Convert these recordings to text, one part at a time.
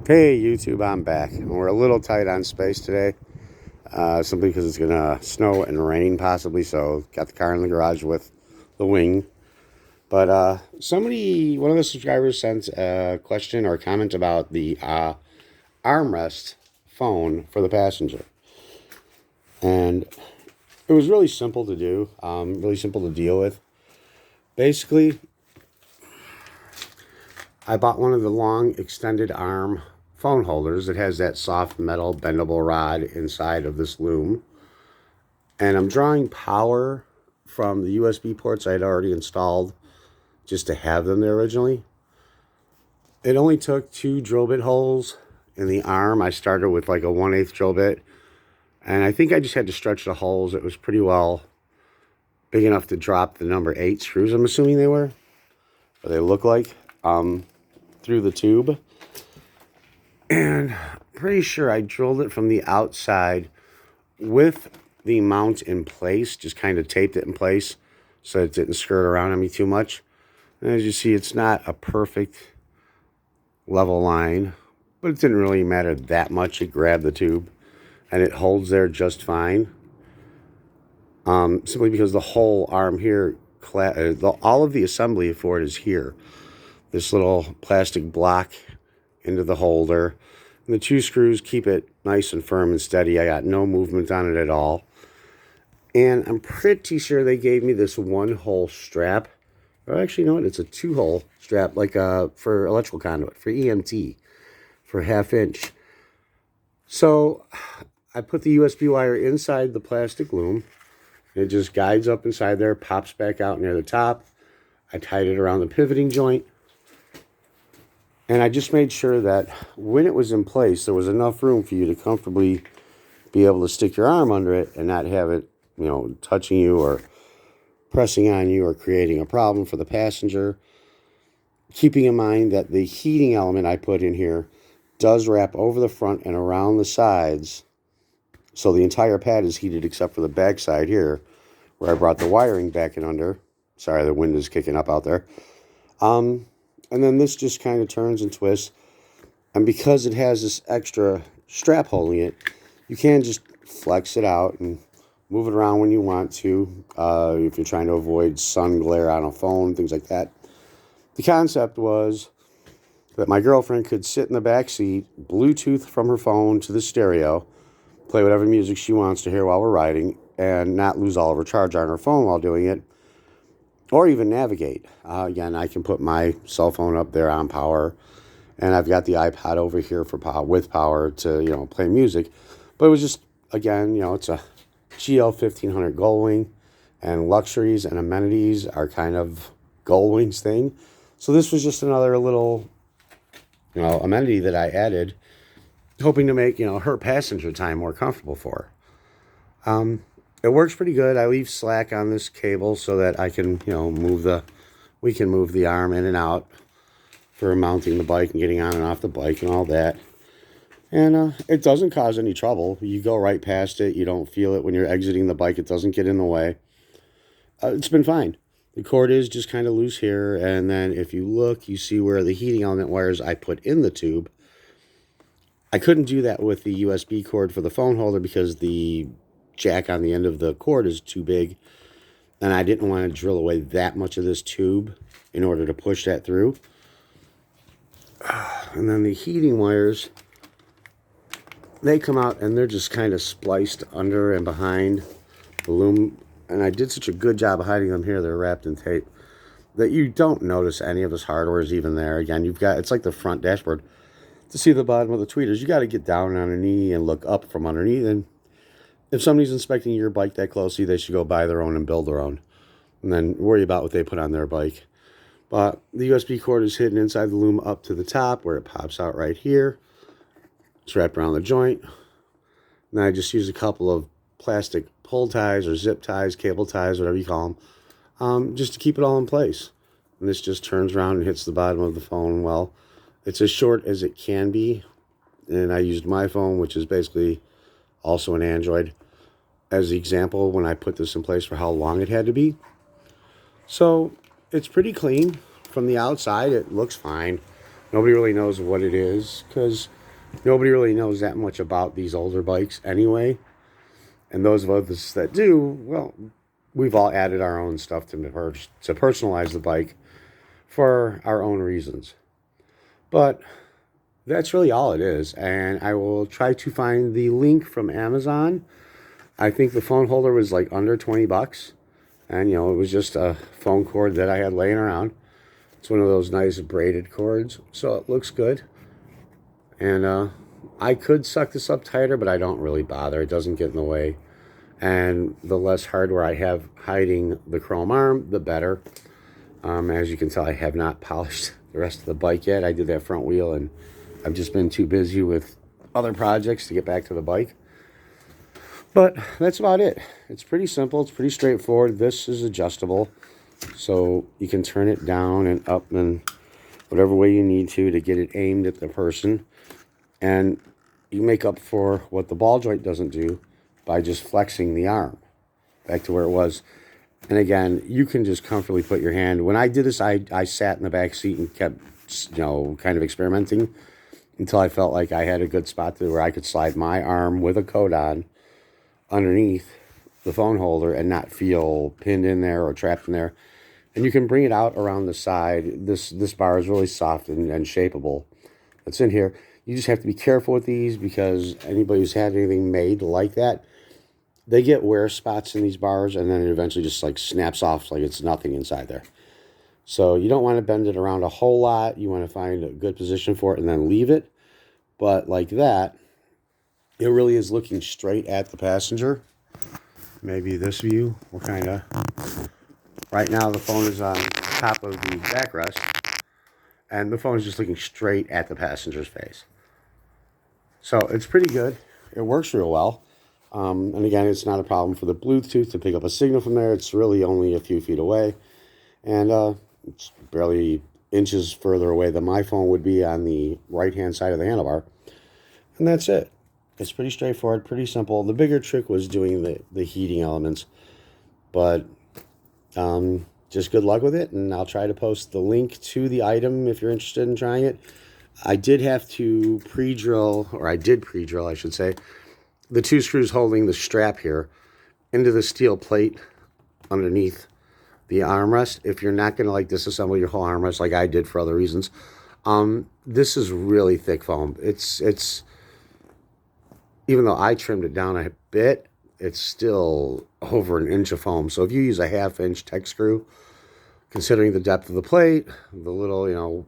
Hey YouTube, I'm back. We're a little tight on space today, simply because it's gonna snow and rain possibly. So got the car in the garage with the wing. But one of the subscribers sent a question or comment about the armrest phone for the passenger, and it was really simple to do, really simple to deal with. Basically, I bought one of the long extended arm phone holders that has that soft metal bendable rod inside of this loom. And I'm drawing power from the USB ports I had already installed just to have them there originally. It only took 2 drill bit holes in the arm. I started with like a 1/8 drill bit. And I think I just had to stretch the holes. It was pretty well big enough to drop the number 8 screws, I'm assuming they were. Or they look like. Through the tube. And pretty sure I drilled it from the outside with the mount in place, just kind of taped it in place so it didn't skirt around on me too much. And as you see, it's not a perfect level line, but it didn't really matter that much. It grabbed the tube and it holds there just fine. Simply because the whole arm here, all of the assembly for it is here. This little plastic block into the holder. And the 2 screws keep it nice and firm and steady. I got no movement on it at all. And I'm pretty sure they gave me this 1-hole strap. Or actually, no, it's a 2-hole strap, like for electrical conduit, for EMT, for 1/2 inch. So I put the USB wire inside the plastic loom. It just guides up inside there, pops back out near the top. I tied it around the pivoting joint. And I just made sure that when it was in place, there was enough room for you to comfortably be able to stick your arm under it and not have it, touching you or pressing on you or creating a problem for the passenger. Keeping in mind that the heating element I put in here does wrap over the front and around the sides. So the entire pad is heated except for the back side here, where I brought the wiring back in under. Sorry, the wind is kicking up out there. And then this just kind of turns and twists. And because it has this extra strap holding it, you can just flex it out and move it around when you want to. If you're trying to avoid sun glare on a phone, things like that. The concept was that my girlfriend could sit in the back seat, Bluetooth from her phone to the stereo, play whatever music she wants to hear while we're riding, and not lose all of her charge on her phone while doing it. Or even navigate. Again, I can put my cell phone up there on power, and I've got the iPod over here for with power to play music. But it was just, again, it's a gl1500 Gullwing, and luxuries and amenities are kind of Gullwing's thing. So this was just another little amenity that I added, hoping to make her passenger time more comfortable for her. It works pretty good. I leave slack on this cable so that I can, we can move the arm in and out for mounting the bike and getting on and off the bike and all that. And it doesn't cause any trouble. You go right past it. You don't feel it when you're exiting the bike. It doesn't get in the way. It's been fine. The cord is just kind of loose here. And then if you look, you see where the heating element wires I put in the tube. I couldn't do that with the USB cord for the phone holder because the jack on the end of the cord is too big, and I didn't want to drill away that much of this tube in order to push that through. And then the heating wires, they come out and they're just kind of spliced under and behind the loom, and I did such a good job of hiding them here. They're wrapped in tape that you don't notice any of this hardware is even there. Again, it's like the front dashboard. To see the bottom of the tweeters, you got to get down on a knee and look up from underneath. And if somebody's inspecting your bike that closely, they should go buy their own and build their own, and then worry about what they put on their bike. But the USB cord is hidden inside the loom up to the top where it pops out right here. It's wrapped around the joint. And I just use a couple of plastic pull ties or zip ties, cable ties, whatever you call them, just to keep it all in place. And this just turns around and hits the bottom of the phone. Well, it's as short as it can be. And I used my phone, which is basically also an Android, as the example when I put this in place for how long it had to be. So it's pretty clean. From the outside, it looks fine. Nobody really knows what it is because nobody really knows that much about these older bikes anyway. And those of us that do, well, we've all added our own stuff to personalize the bike for our own reasons. But that's really all it is. And I will try to find the link from Amazon. I think the phone holder was like under 20 bucks. And, you know, it was just a phone cord that I had laying around. It's one of those nice braided cords. So it looks good. And I could suck this up tighter, but I don't really bother. It doesn't get in the way. And the less hardware I have hiding the chrome arm, the better. As you can tell, I have not polished the rest of the bike yet. I did that front wheel, and I've just been too busy with other projects to get back to the bike. But that's about it. It's pretty simple. It's pretty straightforward. This is adjustable, so you can turn it down and up and whatever way you need to get it aimed at the person. And you make up for what the ball joint doesn't do by just flexing the arm back to where it was. And again, you can just comfortably put your hand. When I did this, I sat in the back seat and kept, you know, kind of experimenting until I felt like I had a good spot to where I could slide my arm with a coat on underneath the phone holder and not feel pinned in there or trapped in there. And you can bring it out around the side. This bar is really soft and shapeable. It's in here. You just have to be careful with these because anybody who's had anything made like that, they get wear spots in these bars and then it eventually just like snaps off like it's nothing inside there. So you don't want to bend it around a whole lot. You want to find a good position for it and then leave it. But like that, it really is looking straight at the passenger. Maybe this view will kind of... Right now the phone is on top of the backrest and the phone is just looking straight at the passenger's face. So it's pretty good. It works real well. And again, it's not a problem for the Bluetooth to pick up a signal from there. It's really only a few feet away. And it's barely inches further away than my phone would be on the right-hand side of the handlebar. And that's it. It's pretty straightforward, pretty simple. The bigger trick was doing the heating elements. But just good luck with it. And I'll try to post the link to the item if you're interested in trying it. I did have to pre-drill, or I did pre-drill, I should say, the two screws holding the strap here into the steel plate underneath the armrest. If you're not going to like disassemble your whole armrest like I did for other reasons, this is really thick foam. It's even though I trimmed it down a bit, it's still over an inch of foam. So if you use a 1/2 inch tech screw, considering the depth of the plate, the little, you know,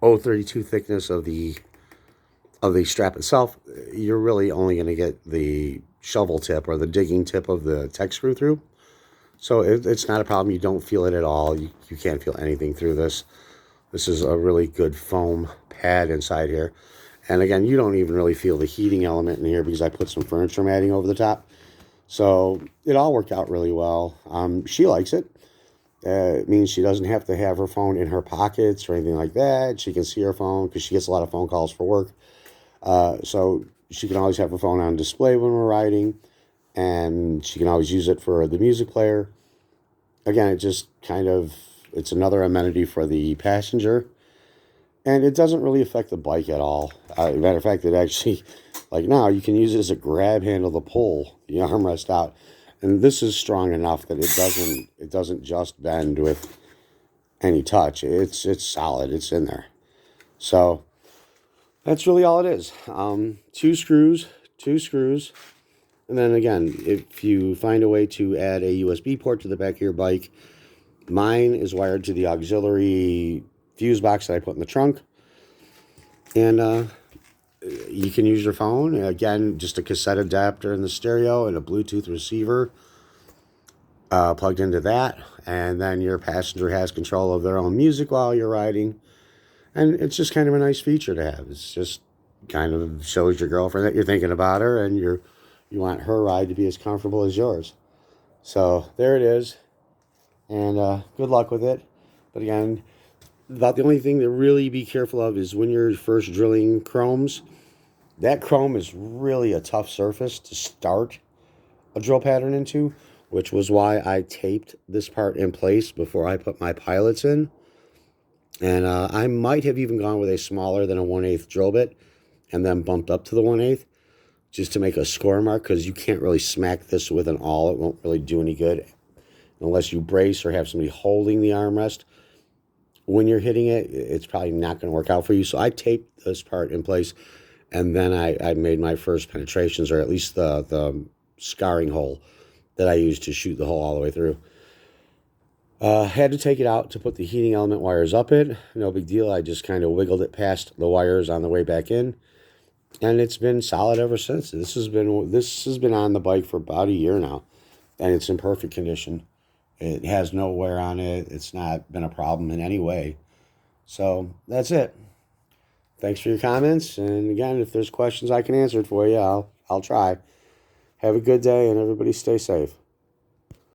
0.32 thickness of the strap itself, you're really only going to get the shovel tip or the digging tip of the tech screw through. So it's not a problem. You don't feel it at all. You can't feel anything through this. This is a really good foam pad inside here. And again, you don't even really feel the heating element in here because I put some furniture matting over the top. So it all worked out really well. She likes it. It means she doesn't have to have her phone in her pockets or anything like that. She can see her phone because she gets a lot of phone calls for work. So she can always have her phone on display when we're riding, and she can always use it for the music player. Again, it just kind of, it's another amenity for the passenger, and it doesn't really affect the bike at all. Matter of fact, it actually, like now, you can use it as a grab handle to pull the armrest out. And this is strong enough that it doesn't just bend with any touch. It's solid. It's in there. So that's really all it is. Two screws. And then again, if you find a way to add a USB port to the back of your bike, mine is wired to the auxiliary fuse box that I put in the trunk. And you can use your phone. Again, just a cassette adapter in the stereo and a Bluetooth receiver plugged into that. And then your passenger has control of their own music while you're riding. And it's just kind of a nice feature to have. It's just kind of shows your girlfriend that you're thinking about her and you want her ride to be as comfortable as yours. So there it is. And good luck with it. But again, about the only thing to really be careful of is when you're first drilling chromes, that chrome is really a tough surface to start a drill pattern into, which was why I taped this part in place before I put my pilots in. And I might have even gone with a smaller than a 1/8 drill bit and then bumped up to the 1/8 just to make a score mark, because you can't really smack this with an awl. It won't really do any good unless you brace or have somebody holding the armrest. When you're hitting it, it's probably not going to work out for you. So I taped this part in place, and then I made my first penetrations, or at least the scarring hole that I used to shoot the hole all the way through. Had to take it out to put the heating element wires up it. No big deal. I just kind of wiggled it past the wires on the way back in, and it's been solid ever since. This has been on the bike for about a year now, and it's in perfect condition. It has no wear on it. It's not been a problem in any way. So that's it. Thanks for your comments. And again, if there's questions I can answer it for you, I'll try. Have a good day, and everybody stay safe.